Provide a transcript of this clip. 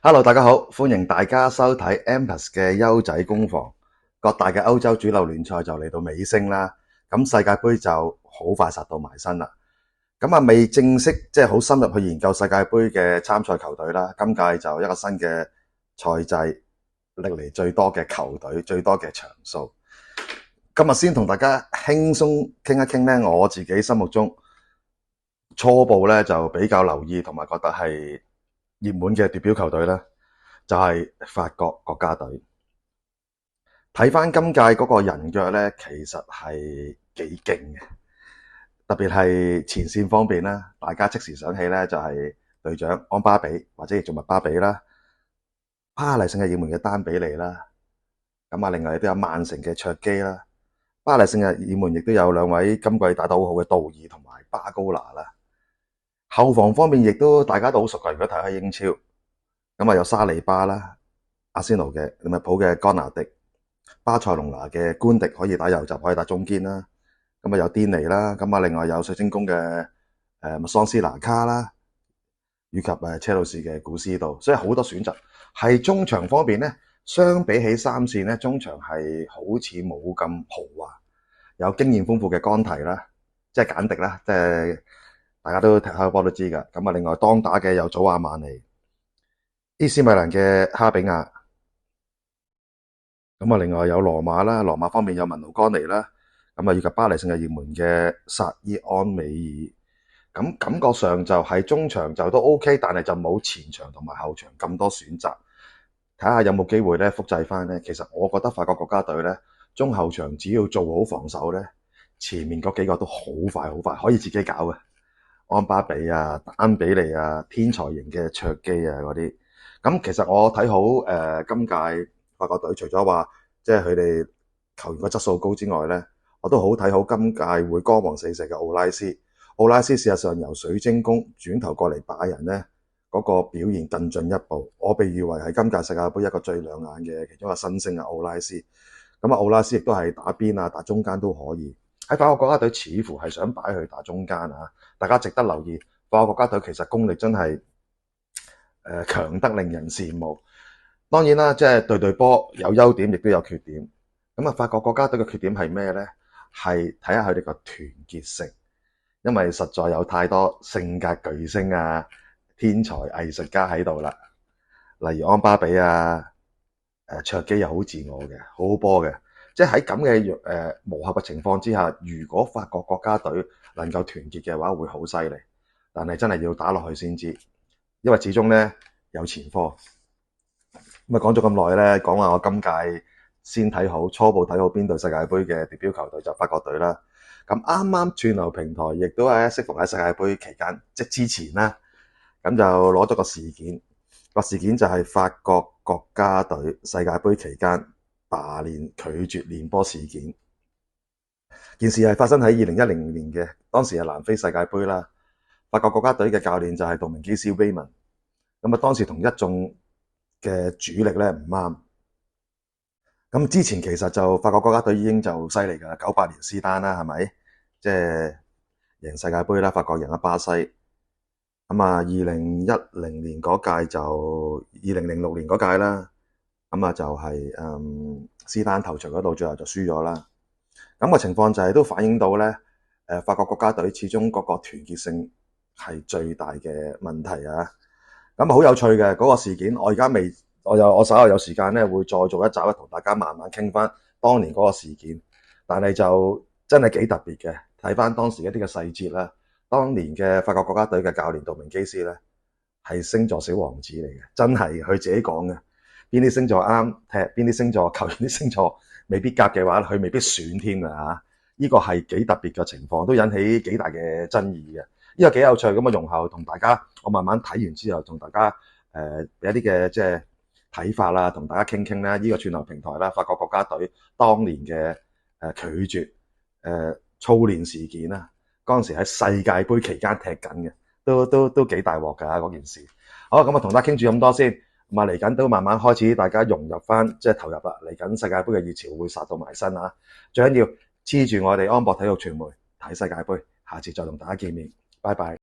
Hello，大家好，歡迎大家收睇 Empas 嘅優仔工房。各大嘅歐洲主流聯賽就嚟到尾聲啦，咁世界盃就好快殺到埋身啦。咁啊，未正式即係好深入去研究世界盃嘅參賽球隊啦。今屆就一個新嘅賽制，歷嚟最多嘅球隊，最多嘅場數。今日先同大家輕鬆傾一傾咧，我自己心目中初步咧就比較留意同埋覺得係熱門嘅奪標球隊咧，就係法國國家隊。睇翻今屆嗰個人腳咧，其實係幾勁嘅，特別係前線方面啦，大家即時想起咧就係隊長安巴比或者亦做麥巴比啦，巴黎聖日耳門嘅丹比利啦，咁啊另外亦都有曼城嘅卓基啦，巴黎聖日耳門亦都有兩位今季打得好好嘅道爾同埋巴高拿啦。後防方面亦都大家都好熟嘅，如果睇下英超，咁啊有沙利巴啦，阿仙奴嘅利物浦嘅干拿迪，巴塞隆拿嘅官迪可以打右閘，可以打中堅啦。咁啊有甸尼啦，咁啊另外有水晶宮嘅麥桑斯拿卡啦，以及車路士嘅古斯道，所以好多選擇。係中場方面咧，相比起三線咧，中場係好似冇咁豪華，有經驗豐富嘅干提啦，即係簡迪啦，即係大家都踢開波都知㗎。咁啊另外當打嘅有祖亞曼尼、AC米蘭嘅哈比亞。咁啊，另外有羅馬啦，羅馬方面有文奴干尼啦，咁啊以及巴黎聖日耳門嘅薩伊安美爾，咁感覺上就係中場就都 OK，但係就冇前場同埋後場咁多選擇。睇下有冇機會咧複製翻咧。其實我覺得法國國家隊咧中後場只要做好防守咧，前面嗰幾個都好快好快可以自己搞嘅。安巴比啊、丹比利啊、天才型嘅卓基啊嗰啲，咁其實我睇好今屆法國隊除咗話即係佢哋球員個質素高之外咧，我都好睇好今屆會光芒四射嘅奧拉斯。奧拉斯事實上由水晶宮轉頭過嚟拜仁咧，嗰個表現更進一步。我被譽為係今屆世界盃一個最亮眼嘅其中一個新星啊，奧拉斯。咁啊，奧拉斯亦都係打邊啊、打中間都可以。喺法國國家隊似乎係想擺佢打中間啊，大家值得留意。法國國家隊其實功力真係強得令人羨慕。當然啦，即係隊波有優點，亦都有缺點。咁啊，法國國家隊嘅缺點係咩呢？係睇下佢哋個團結性，因為實在有太多性格巨星啊、天才藝術家喺度啦。例如安巴比啊、卓基又好自我嘅，好好波嘅。即係喺咁嘅磨合嘅情況之下，如果法國國家隊能夠團結嘅話，會好犀利。但係真係要打落去先知，因為始終咧有前科。咁啊講咗咁耐咧，講話我今屆先睇好，初步睇好邊隊世界盃嘅奪標球隊就法國隊啦。咁啱啱串流平台亦都係適逢喺世界盃期間，即之前啦，咁就攞咗個事件。個事件就係法國國家隊世界盃期間罷練拒絕練波事件。件事係發生喺2010年嘅，當時係南非世界盃啦。法國國家隊嘅教練就係杜明基斯威文。咁啊當時同一眾嘅主力咧唔啱。咁之前其實就法國國家隊已經就犀利㗎啦，98年斯丹啦，係咪？即係贏世界盃啦，法國贏咗巴西。咁啊2010年嗰屆就2006年嗰屆啦。咁啊就係斯丹頭槌嗰度最後就輸咗啦。咁個情況就係都反映到咧，法國國家隊始終嗰個團結性係最大嘅問題啊！咁好有趣嘅嗰個事件，我而家未，我稍後有時間咧會再做一集咧，同大家慢慢傾翻當年嗰個事件。但係就真係幾特別嘅，睇翻當時一啲嘅細節啦。當年嘅法國國家隊嘅教練杜明基斯咧係星座小王子嚟嘅，真係佢自己講嘅。邊啲星座啱踢，邊啲星座球員啲星座未必夾嘅話，佢未必選添㗎嚇。呢個係幾特別嘅情況，都引起幾大嘅爭議嘅。呢個幾有趣咁嘅容後，同大家我慢慢睇完之後，同大家有一啲嘅即係睇法啦，同大家傾傾啦。呢個串流平台啦，法國國家隊當年嘅拒絕操練事件啦，嗰陣時喺世界盃期間踢緊嘅，都幾大鑊㗎嗰件事。好，咁啊同大家傾住咁多先。咁啊，嚟緊都慢慢開始，大家融入翻，即係投入啦。嚟緊世界盃嘅熱潮會殺到埋身啊！最緊要黐住我哋安博體育傳媒睇世界盃，下次再同大家見面，拜拜。